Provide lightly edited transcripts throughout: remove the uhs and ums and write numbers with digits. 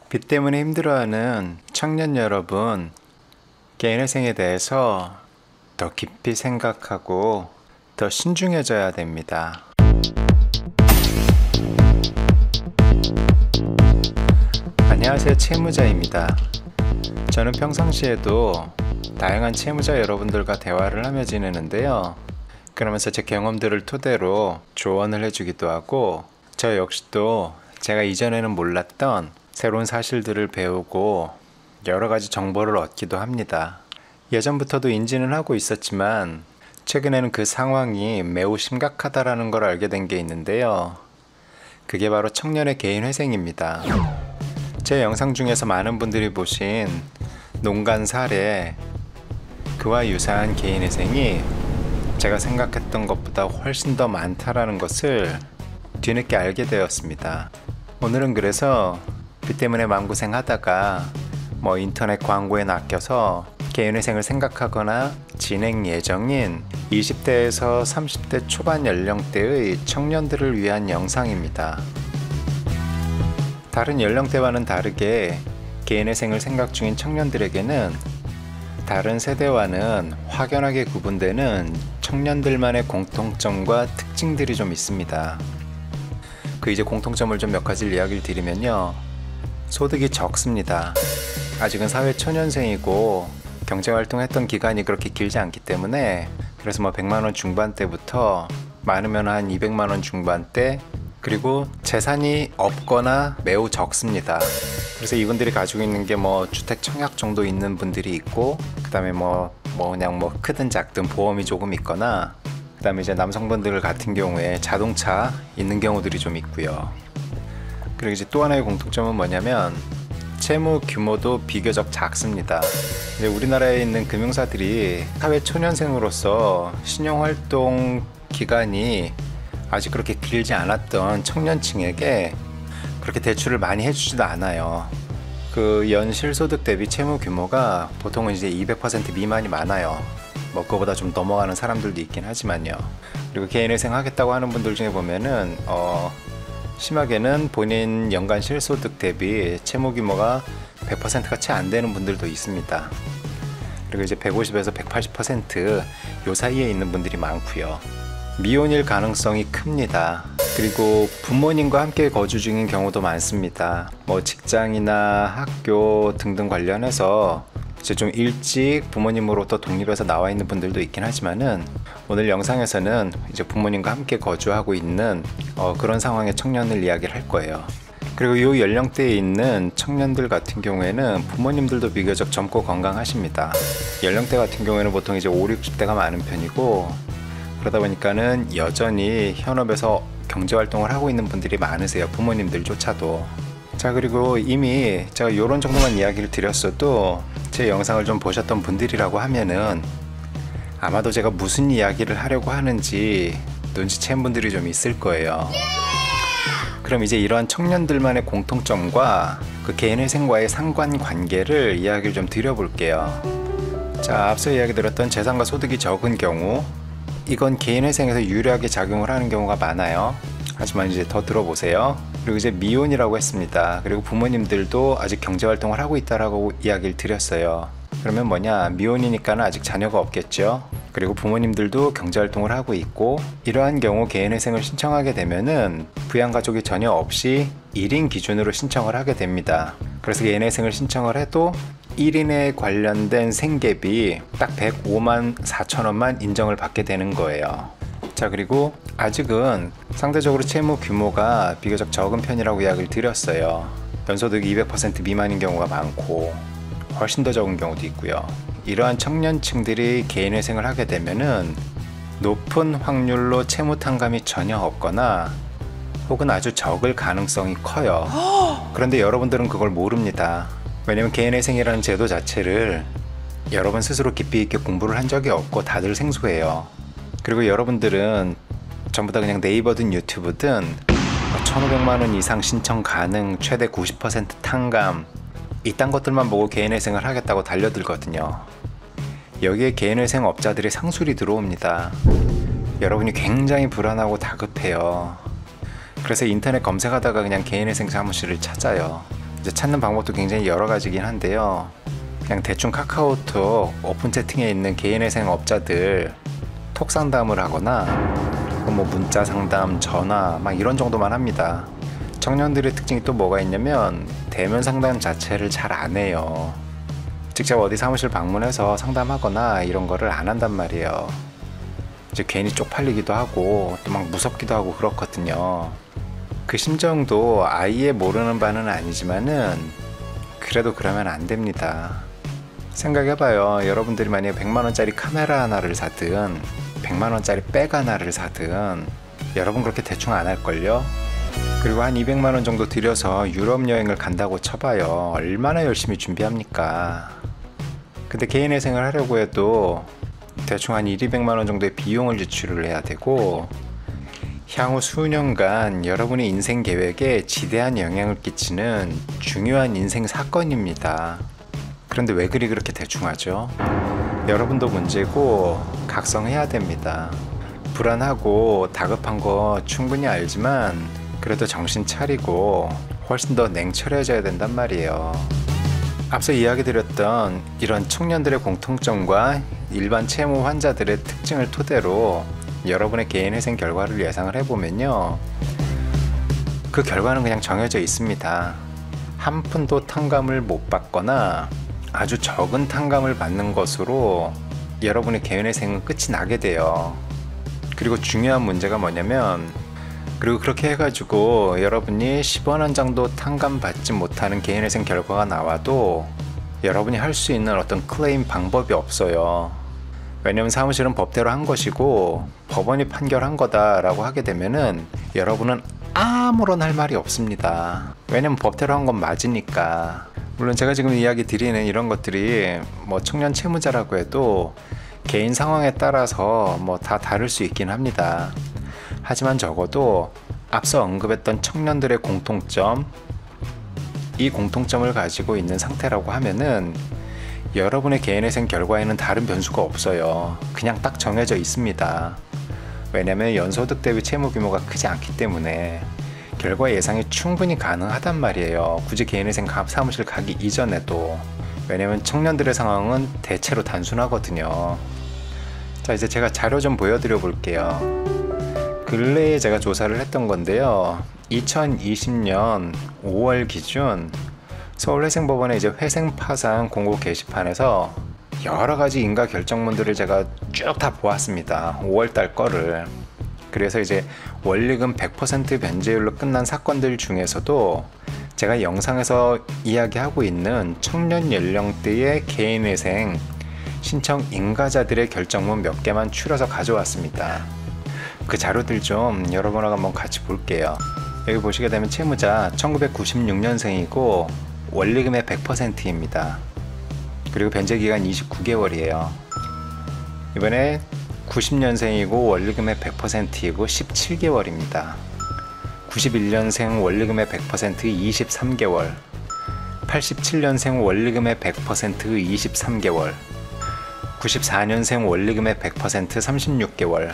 빚 때문에 힘들어하는 청년 여러분, 개인회생에 대해서 더 깊이 생각하고 더 신중해져야 됩니다. 안녕하세요, 채무자입니다. 저는 평상시에도 다양한 채무자 여러분들과 대화를 하며 지내는데요. 그러면서 제 경험들을 토대로 조언을 해주기도 하고, 저 역시도 제가 이전에는 몰랐던 새로운 사실들을 배우고 여러가지 정보를 얻기도 합니다. 예전부터도 인지는 하고 있었지만 최근에는 그 상황이 매우 심각하다라는 걸 알게 된 게 있는데요. 그게 바로 청년의 개인회생입니다. 제 영상 중에서 많은 분들이 보신 농간 사례, 그와 유사한 개인회생이 제가 생각했던 것보다 훨씬 더 많다라는 것을 뒤늦게 알게 되었습니다. 오늘은 그래서 빚 때문에 마음고생하다가 인터넷 광고에 낚여서 개인회생을 생각하거나 진행 예정인 20대에서 30대 초반 연령대의 청년들을 위한 영상입니다. 다른 연령대와는 다르게 개인회생을 생각 중인 청년들에게는 다른 세대와는 확연하게 구분되는 청년들만의 공통점과 특징들이 좀 있습니다. 이제 공통점을 좀 몇 가지 이야기를 드리면요. 소득이 적습니다. 아직은 사회 초년생이고 경제활동했던 기간이 그렇게 길지 않기 때문에, 그래서 100만원 중반대부터 많으면 한 200만원 중반대, 그리고 재산이 없거나 매우 적습니다. 그래서 이분들이 가지고 있는 게 주택 청약 정도 있는 분들이 있고, 그 다음에 그냥 크든 작든 보험이 조금 있거나, 그 다음에 이제 남성분들 같은 경우에 자동차 있는 경우들이 좀 있고요. 그리고 이제 또 하나의 공통점은 뭐냐면 채무 규모도 비교적 작습니다. 이제 우리나라에 있는 금융사들이 사회 초년생으로서 신용활동 기간이 아직 그렇게 길지 않았던 청년층에게 그렇게 대출을 많이 해주지도 않아요. 그 연실소득 대비 채무 규모가 보통은 이제 200% 미만이 많아요. 그거보다 좀 넘어가는 사람들도 있긴 하지만요. 그리고 개인회생 하겠다고 하는 분들 중에 보면은 심하게는 본인 연간 실소득 대비 채무 규모가 100%가 채 안 되는 분들도 있습니다. 그리고 이제 150에서 180% 요 사이에 있는 분들이 많고요. 미혼일 가능성이 큽니다. 그리고 부모님과 함께 거주 중인 경우도 많습니다. 직장이나 학교 등등 관련해서 이제 좀 일찍 부모님으로부터 독립해서 나와 있는 분들도 있긴 하지만은, 오늘 영상에서는 이제 부모님과 함께 거주하고 있는 그런 상황의 청년을 이야기를 할 거예요. 그리고 이 연령대에 있는 청년들 같은 경우에는 부모님들도 비교적 젊고 건강하십니다. 연령대 같은 경우에는 보통 이제 5, 60대가 많은 편이고, 그러다 보니까는 여전히 현업에서 경제활동을 하고 있는 분들이 많으세요. 부모님들조차도. 자, 그리고 이미 제가 이런 정도만 이야기를 드렸어도 제 영상을 좀 보셨던 분들이라고 하면은 아마도 제가 무슨 이야기를 하려고 하는지 눈치챈 분들이 좀 있을 거예요. 그럼 이제 이러한 청년들만의 공통점과 그 개인회생과의 상관관계를 이야기를 좀 드려볼게요. 자, 앞서 이야기 드렸던 재산과 소득이 적은 경우, 이건 개인회생에서 유리하게 작용을 하는 경우가 많아요. 하지만 이제 더 들어보세요. 그리고 이제 미혼이라고 했습니다. 그리고 부모님들도 아직 경제활동을 하고 있다라고 이야기를 드렸어요. 그러면 미혼이니까는 아직 자녀가 없겠죠. 그리고 부모님들도 경제활동을 하고 있고, 이러한 경우 개인회생을 신청하게 되면은 부양가족이 전혀 없이 1인 기준으로 신청을 하게 됩니다. 그래서 개인회생을 신청을 해도 1인에 관련된 생계비 딱 105만 4천 원만 인정을 받게 되는 거예요. 자, 그리고 아직은 상대적으로 채무 규모가 비교적 적은 편이라고 이야기를 드렸어요. 연소득이 200% 미만인 경우가 많고 훨씬 더 적은 경우도 있고요. 이러한 청년층들이 개인회생을 하게 되면은 높은 확률로 채무 탕감이 전혀 없거나 혹은 아주 적을 가능성이 커요. 그런데 여러분들은 그걸 모릅니다. 왜냐면 개인회생이라는 제도 자체를 여러분 스스로 깊이 있게 공부를 한 적이 없고 다들 생소해요. 그리고 여러분들은 전부 다 그냥 네이버든 유튜브든 1,500만원 이상 신청 가능, 최대 90% 탕감, 이딴 것들만 보고 개인회생을 하겠다고 달려들거든요. 여기에 개인회생 업자들이 상술이 들어옵니다. 여러분이 굉장히 불안하고 다급해요. 그래서 인터넷 검색하다가 그냥 개인회생 사무실을 찾아요. 이제 이제 찾는 방법도 굉장히 여러 가지긴 한데요. 그냥 대충 카카오톡 오픈 채팅에 있는 개인회생 업자들 톡 상담을 하거나 뭐 문자 상담, 전화 막 이런 정도만 합니다. 청년들의 특징이 또 뭐가 있냐면 대면 상담 자체를 잘 안 해요. 직접 어디 사무실 방문해서 상담하거나 이런 거를 안 한단 말이에요. 이제 괜히 쪽팔리기도 하고 또 막 무섭기도 하고 그렇거든요. 그 심정도 아예 모르는 바는 아니지만은 그래도 그러면 안 됩니다. 생각해봐요. 여러분들이 만약에 100만원짜리 카메라 하나를 사든 100만원짜리 백 하나를 사든 여러분 그렇게 대충 안 할걸요? 그리고 한 200만원 정도 들여서 유럽 여행을 간다고 쳐봐요. 얼마나 열심히 준비합니까? 근데 개인회생을 하려고 해도 대충 한 1,200만원 정도의 비용을 지출을 해야 되고 향후 수년간 여러분의 인생 계획에 지대한 영향을 끼치는 중요한 인생 사건입니다. 그런데 왜 그렇게 대충 하죠? 여러분도 문제고 각성해야 됩니다. 불안하고 다급한 거 충분히 알지만 그래도 정신 차리고 훨씬 더 냉철해져야 된단 말이에요. 앞서 이야기 드렸던 이런 청년들의 공통점과 일반 채무 환자들의 특징을 토대로 여러분의 개인회생 결과를 예상을 해보면요, 그 결과는 그냥 정해져 있습니다. 한 푼도 탕감을 못 받거나 아주 적은 탕감을 받는 것으로 여러분의 개인회생은 끝이 나게 돼요. 그리고 중요한 문제가 뭐냐면, 그리고 그렇게 해가지고 여러분이 10원 한 장도 탕감 받지 못하는 개인회생 결과가 나와도 여러분이 할 수 있는 어떤 클레임 방법이 없어요. 왜냐면 사무실은 법대로 한 것이고 법원이 판결한 거다라고 하게 되면은 여러분은 아무런 할 말이 없습니다. 왜냐면 법대로 한 건 맞으니까. 물론 제가 지금 이야기 드리는 이런 것들이 뭐 청년 채무자라고 해도 개인 상황에 따라서 뭐 다 다를 수 있긴 합니다. 하지만 적어도 앞서 언급했던 청년들의 공통점, 이 공통점을 가지고 있는 상태라고 하면은 여러분의 개인회생 결과에는 다른 변수가 없어요. 그냥 딱 정해져 있습니다. 왜냐면 연소득 대비 채무 규모가 크지 않기 때문에 결과 예상이 충분히 가능하단 말이에요. 굳이 개인회생 사무실 가기 이전에도. 왜냐면 청년들의 상황은 대체로 단순하거든요. 자, 이제 제가 자료 좀 보여드려 볼게요. 근래에 제가 조사를 했던 건데요, 2020년 5월 기준 서울회생법원의 이제 회생파산 공고 게시판에서 여러가지 인가 결정문들을 제가 쭉 다 보았습니다. 5월달 거를. 그래서 이제 원리금 100% 변제율로 끝난 사건들 중에서도 제가 영상에서 이야기하고 있는 청년 연령대의 개인회생 신청 인가자들의 결정문 몇 개만 추려서 가져왔습니다. 그 자료들 좀 여러분하고 한번 같이 볼게요. 여기 보시게 되면 채무자 1996년생이고 원리금의 100%입니다. 그리고 변제기간 29개월이에요. 이번에 90년생이고 원리금의 100%이고 17개월입니다. 91년생 원리금의 100% 23개월, 87년생 원리금의 100% 23개월, 94년생 원리금의 100% 36개월,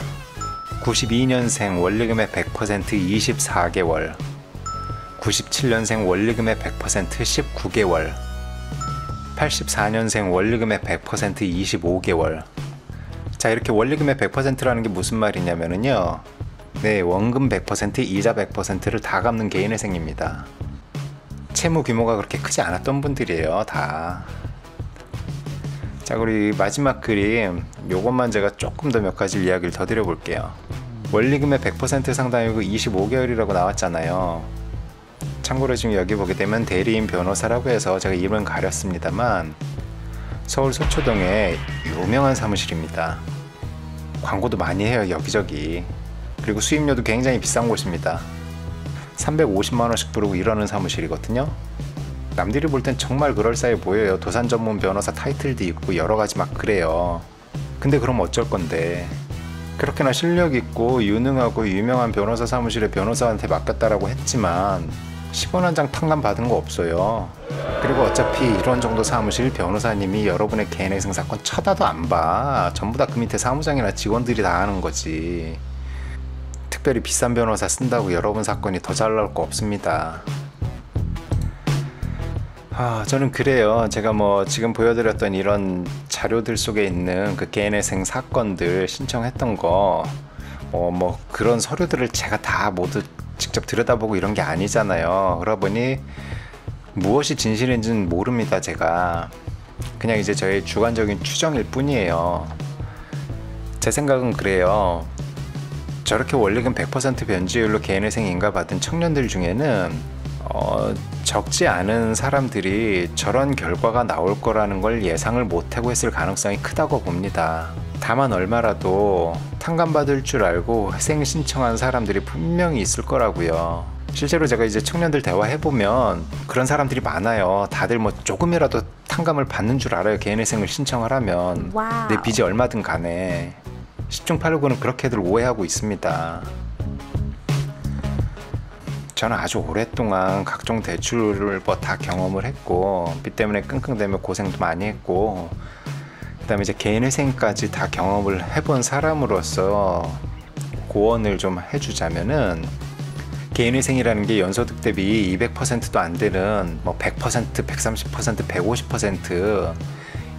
92년생 원리금의 100% 24개월, 97년생 원리금의 100% 19개월, 84년생 원리금의 100% 25개월. 자, 이렇게 원리금의 100%라는 게 무슨 말이냐면요, 네, 원금 100%, 이자 100%를 다 갚는 개인회생입니다. 채무 규모가 그렇게 크지 않았던 분들이에요, 다. 자, 그리고 마지막 그림, 요것만 제가 조금 더 몇 가지 이야기를 더 드려볼게요. 원리금의 100% 상당이고 25개월이라고 나왔잖아요. 참고로 지금 여기 보게 되면 대리인 변호사라고 해서 제가 이름은 가렸습니다만 서울 서초동에 유명한 사무실입니다. 광고도 많이 해요, 여기저기. 그리고 수임료도 굉장히 비싼 곳입니다. 350만원씩 부르고 이러는 사무실이거든요. 남들이 볼 땐 정말 그럴싸해 보여요. 도산 전문 변호사 타이틀도 있고 여러가지 막 그래요. 근데 그럼 어쩔 건데. 그렇게나 실력 있고 유능하고 유명한 변호사 사무실에 변호사한테 맡겼다라고 했지만 10원 한 장 탕감 받은 거 없어요. 그리고 어차피 이런 정도 사무실 변호사님이 여러분의 개인회생 사건 쳐다도 안 봐. 전부 다 그 밑에 사무장이나 직원들이 다 하는 거지. 특별히 비싼 변호사 쓴다고 여러분 사건이 더 잘 나올 거 없습니다. 저는 그래요. 제가 뭐 지금 보여드렸던 이런 자료들 속에 있는 그 개인회생 사건들 신청했던 거, 뭐 그런 서류들을 제가 다 모두 직접 들여다보고 이런 게 아니잖아요. 그러다 보니 무엇이 진실인지는 모릅니다. 제가 그냥 이제 저의 주관적인 추정일 뿐이에요. 제 생각은 그래요. 저렇게 원리금 100% 변제율로 개인회생 인가 받은 청년들 중에는 적지 않은 사람들이 저런 결과가 나올 거라는 걸 예상을 못하고 했을 가능성이 크다고 봅니다. 다만 얼마라도 탕감받을 줄 알고 회생 신청한 사람들이 분명히 있을 거라고요. 실제로 제가 이제 청년들 대화해보면 그런 사람들이 많아요. 다들 뭐 조금이라도 탕감을 받는 줄 알아요. 개인회생을 신청을 하면. 와우. 내 빚이 얼마든 간에. 10중 8구는 그렇게들 오해하고 있습니다. 저는 아주 오랫동안 각종 대출을 뭐 다 경험을 했고, 빚 때문에 끙끙대며 고생도 많이 했고, 그 다음에 이제 개인회생까지 다 경험을 해본 사람으로서 고언을 좀 해주자면은, 개인회생이라는 게 연소득 대비 200%도 안 되는 뭐 100%, 130%, 150%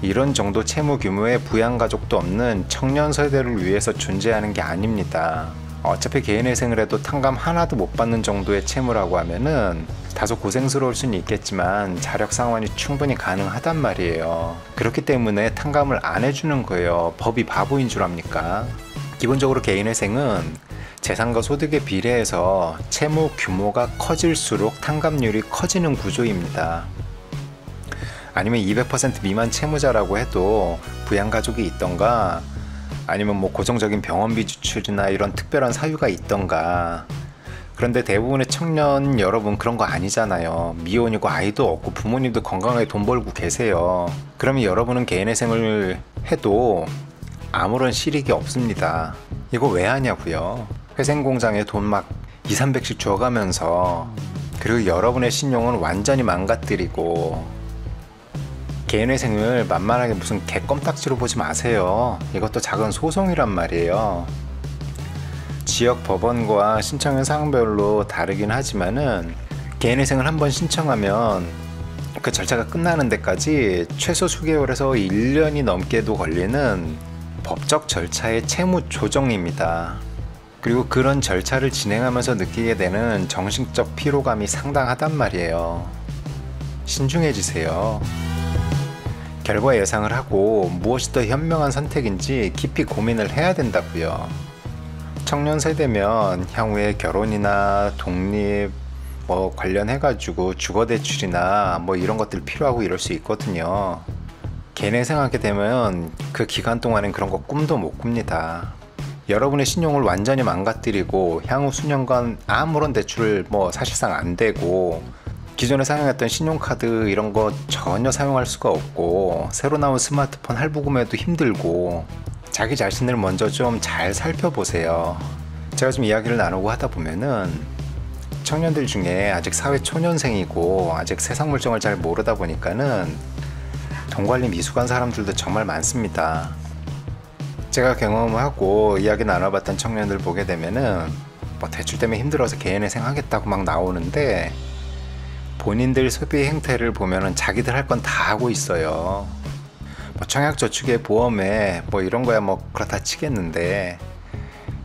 이런 정도 채무 규모의 부양가족도 없는 청년 세대를 위해서 존재하는 게 아닙니다. 어차피 개인회생을 해도 탕감 하나도 못 받는 정도의 채무라고 하면은 다소 고생스러울 수는 있겠지만 자력 상환이 충분히 가능하단 말이에요. 그렇기 때문에 탕감을 안 해주는 거예요. 법이 바보인 줄 압니까? 기본적으로 개인회생은 재산과 소득에 비례해서 채무 규모가 커질수록 탕감률이 커지는 구조입니다. 아니면 200% 미만 채무자라고 해도 부양가족이 있던가, 아니면 뭐 고정적인 병원비 지출이나 이런 특별한 사유가 있던가. 그런데 대부분의 청년 여러분 그런 거 아니잖아요. 미혼이고 아이도 없고 부모님도 건강하게 돈 벌고 계세요. 그러면 여러분은 개인회생을 해도 아무런 실익이 없습니다. 이거 왜 하냐고요? 회생공장에 돈 막 200~300씩 줘가면서, 그리고 여러분의 신용은 완전히 망가뜨리고. 개인회생을 만만하게 무슨 개껌딱지로 보지 마세요. 이것도 작은 소송이란 말이에요. 지역 법원과 신청의 사항별로 다르긴 하지만은 개인회생을 한번 신청하면 그 절차가 끝나는 데까지 최소 수개월에서 1년이 넘게도 걸리는 법적 절차의 채무 조정입니다. 그리고 그런 절차를 진행하면서 느끼게 되는 정신적 피로감이 상당하단 말이에요. 신중해지세요. 결과 예상을 하고 무엇이 더 현명한 선택인지 깊이 고민을 해야 된다고요. 청년 세대면 향후에 결혼이나 독립 뭐 관련해가지고 주거대출이나 뭐 이런 것들 필요하고 이럴 수 있거든요. 개인회생하게 되면 그 기간 동안엔 그런 거 꿈도 못 꿉니다. 여러분의 신용을 완전히 망가뜨리고 향후 수년간 아무런 대출을 뭐 사실상 안 되고, 기존에 사용했던 신용카드 이런 거 전혀 사용할 수가 없고, 새로 나온 스마트폰 할부금에도 힘들고, 자기 자신을 먼저 좀 잘 살펴보세요. 제가 좀 이야기를 나누고 하다 보면은 청년들 중에 아직 사회 초년생이고 아직 세상 물정을 잘 모르다 보니까는 돈 관리 미숙한 사람들도 정말 많습니다. 제가 경험하고 이야기 나눠봤던 청년들 보게 되면은 뭐 대출 때문에 힘들어서 개인회생 하겠다고 막 나오는데, 본인들 소비 행태를 보면은 자기들 할 건 다 하고 있어요. 뭐 청약저축에 보험에 뭐 이런 거야 뭐 그렇다 치겠는데,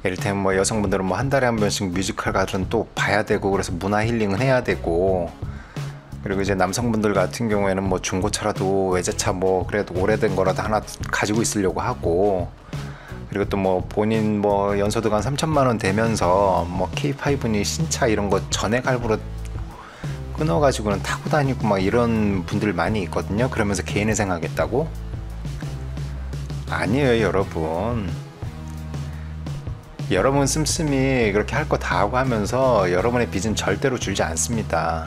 이를테면 뭐 여성분들은 뭐 한 달에 한 번씩 뮤지컬 가든 또 봐야 되고, 그래서 문화 힐링은 해야 되고, 그리고 이제 남성분들 같은 경우에는 뭐 중고차라도 외제차 뭐 그래도 오래된 거라도 하나 가지고 있으려고 하고, 그리고 또 뭐 본인 뭐 연소득 한 3천만 원 되면서 뭐 K5니 신차 이런 거 전액 할부로 끊어가지고는 타고 다니고 막 이런 분들 많이 있거든요. 그러면서 개인회생 하겠다고? 아니에요, 여러분. 여러분 씀씀이 그렇게 할 거 다 하고 하면서 여러분의 빚은 절대로 줄지 않습니다.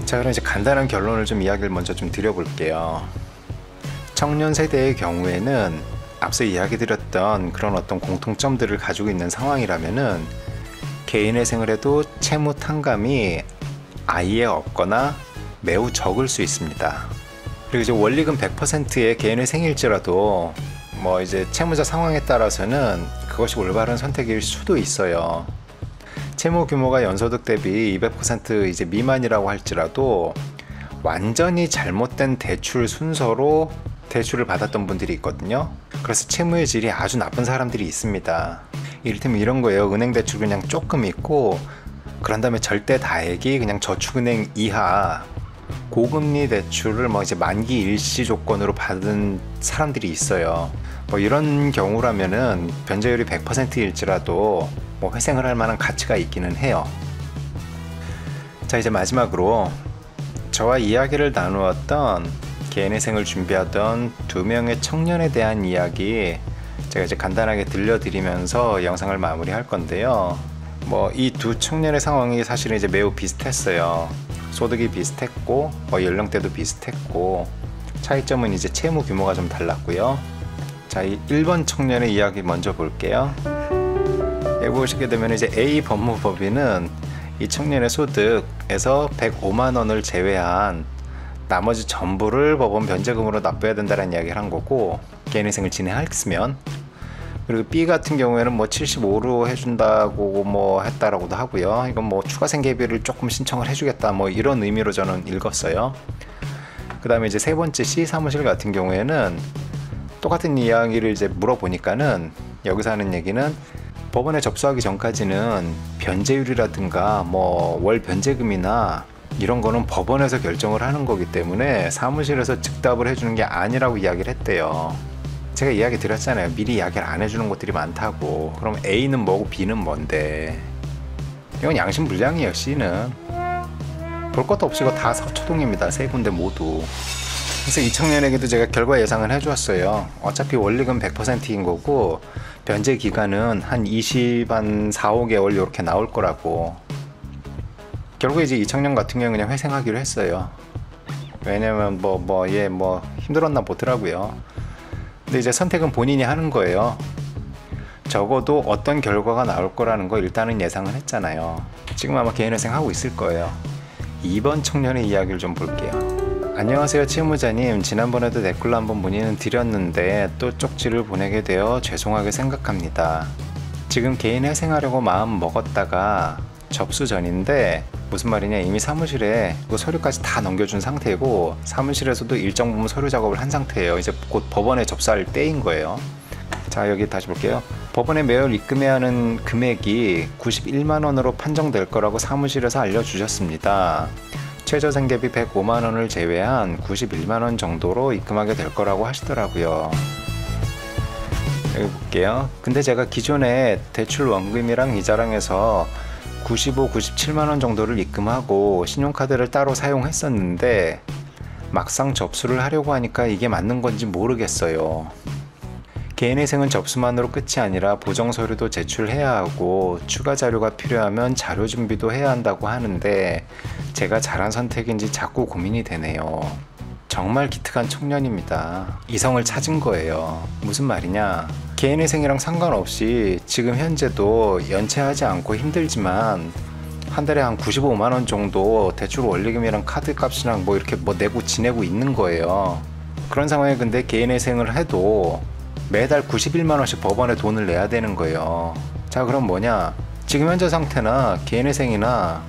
자, 그럼 이제 간단한 결론을 좀 이야기를 먼저 좀 드려볼게요. 청년 세대의 경우에는 앞서 이야기 드렸던 그런 어떤 공통점들을 가지고 있는 상황이라면은 개인회생을 해도 채무 탕감이 아예 없거나 매우 적을 수 있습니다. 그리고 이제 원리금 100%의 개인회생일지라도 뭐 이제 채무자 상황에 따라서는 그것이 올바른 선택일 수도 있어요. 채무 규모가 연소득 대비 200% 이제 미만이라고 할지라도 완전히 잘못된 대출 순서로 대출을 받았던 분들이 있거든요. 그래서 채무의 질이 아주 나쁜 사람들이 있습니다. 이를테면 이런 거예요. 은행 대출 그냥 조금 있고 그런 다음에 절대 다액이 그냥 저축은행 이하 고금리 대출을 뭐 이제 만기 일시 조건으로 받은 사람들이 있어요. 뭐 이런 경우라면은 변제율이 100%일지라도 뭐 회생을 할 만한 가치가 있기는 해요. 자, 이제 마지막으로 저와 이야기를 나누었던 개인회생을 준비하던 2명의 청년에 대한 이야기 제가 이제 간단하게 들려드리면서 영상을 마무리할 건데요. 뭐 이 두 청년의 상황이 사실은 이제 매우 비슷했어요. 소득이 비슷했고 연령대도 비슷했고 차이점은 이제 채무 규모가 좀 달랐고요. 자, 이 1번 청년의 이야기 먼저 볼게요. 여기 보시게 되면 이제 A 법무법인은 이 청년의 소득에서 105만 원을 제외한 나머지 전부를 법원 변제금으로 납부해야 된다는 이야기를 한 거고, 개인회생을 진행했으면. 그리고 B 같은 경우에는 뭐 75로 해준다고 뭐 했다라고도 하고요. 이건 뭐 추가 생계비를 조금 신청을 해주겠다 뭐 이런 의미로 저는 읽었어요. 그 다음에 이제 세 번째 C 사무실 같은 경우에는 똑같은 이야기를 이제 물어보니까는 여기서 하는 얘기는 법원에 접수하기 전까지는 변제율이라든가 뭐 월 변제금이나 이런 거는 법원에서 결정을 하는 거기 때문에 사무실에서 즉답을 해주는 게 아니라고 이야기를 했대요. 제가 이야기 드렸잖아요. 미리 이야기를 안 해주는 것들이 많다고. 그럼 A는 뭐고 B는 뭔데? 이건 양심불량이에요. C는 볼 것도 없이 이거 다 서초동입니다. 세 군데 모두. 그래서 이 청년에게도 제가 결과 예상을 해주었어요. 어차피 원리금 100%인 거고 변제 기간은 한 4, 5개월 이렇게 나올 거라고. 결국 이제 이 청년 같은 경우는 그냥 회생하기로 했어요. 왜냐면 얘 힘들었나 보더라고요. 근데 이제 선택은 본인이 하는 거예요. 적어도 어떤 결과가 나올 거라는 거 일단은 예상을 했잖아요. 지금 아마 개인회생 하고 있을 거예요. 2번 청년의 이야기를 좀 볼게요. 안녕하세요 채무자님, 지난번에도 댓글로 한번 문의는 드렸는데 또 쪽지를 보내게 되어 죄송하게 생각합니다. 지금 개인회생하려고 마음 먹었다가 접수 전인데 무슨 말이냐, 이미 사무실에 그 서류까지 다 넘겨준 상태고 사무실에서도 일정 부분 서류 작업을 한 상태예요. 이제 곧 법원에 접수할 때인 거예요. 자, 여기 다시 볼게요. 법원에 매월 입금해야 하는 금액이 91만 원으로 판정될 거라고 사무실에서 알려주셨습니다. 최저생계비 105만 원을 제외한 91만 원 정도로 입금하게 될 거라고 하시더라고요. 여기 볼게요. 근데 제가 기존에 대출 원금이랑 이자랑 해서 95, 97만 원 정도를 입금하고 신용카드를 따로 사용했었는데 막상 접수를 하려고 하니까 이게 맞는 건지 모르겠어요. 개인회생은 접수만으로 끝이 아니라 보정서류도 제출해야 하고 추가 자료가 필요하면 자료 준비도 해야 한다고 하는데 제가 잘한 선택인지 자꾸 고민이 되네요. 정말 기특한 청년입니다. 이성을 찾은 거예요. 무슨 말이냐, 개인회생이랑 상관없이 지금 현재도 연체하지 않고 힘들지만 한 달에 한 95만 원 정도 대출 원리금이랑 카드 값이랑 이렇게 내고 지내고 있는 거예요. 그런 상황에 근데 개인회생을 해도 매달 91만 원씩 법원에 돈을 내야 되는 거예요. 자, 그럼 뭐냐, 지금 현재 상태나 개인회생이나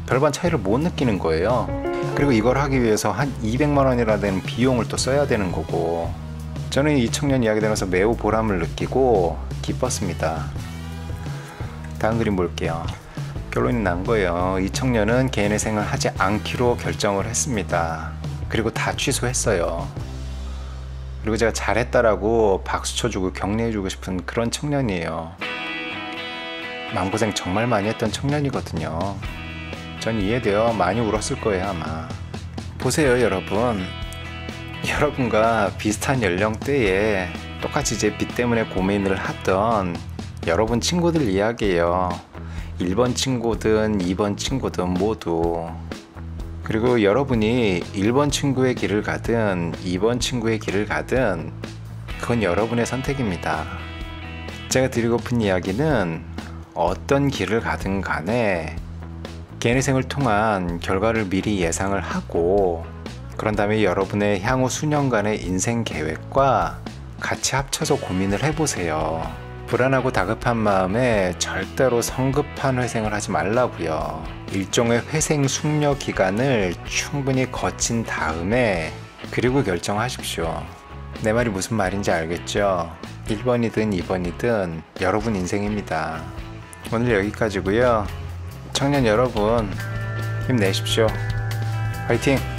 별반 차이를 못 느끼는 거예요. 그리고 이걸 하기 위해서 한 200만 원이나 되는 비용을 또 써야 되는 거고. 저는 이 청년 이야기 들으면서 매우 보람을 느끼고 기뻤습니다. 다음 그림 볼게요. 결론이 난 거예요. 이 청년은 개인회생을 하지 않기로 결정을 했습니다. 그리고 다 취소했어요. 그리고 제가 잘했다라고 박수 쳐주고 격려해주고 싶은 그런 청년이에요. 마음고생 정말 많이 했던 청년이거든요. 전 이해돼요. 많이 울었을 거예요 아마. 보세요 여러분. 여러분과 비슷한 연령대에 똑같이 이제 빚 때문에 고민을 하던 여러분 친구들 이야기예요. 1번 친구든 2번 친구든 모두. 그리고 여러분이 1번 친구의 길을 가든 2번 친구의 길을 가든 그건 여러분의 선택입니다. 제가 드리고픈 이야기는 어떤 길을 가든 간에 개인회생을 통한 결과를 미리 예상을 하고 그런 다음에 여러분의 향후 수년간의 인생 계획과 같이 합쳐서 고민을 해보세요. 불안하고 다급한 마음에 절대로 성급한 회생을 하지 말라고요. 일종의 회생 숙려 기간을 충분히 거친 다음에 그리고 결정하십시오. 내 말이 무슨 말인지 알겠죠? 1번이든 2번이든 여러분 인생입니다. 오늘 여기까지고요. 청년 여러분 힘내십시오. 화이팅!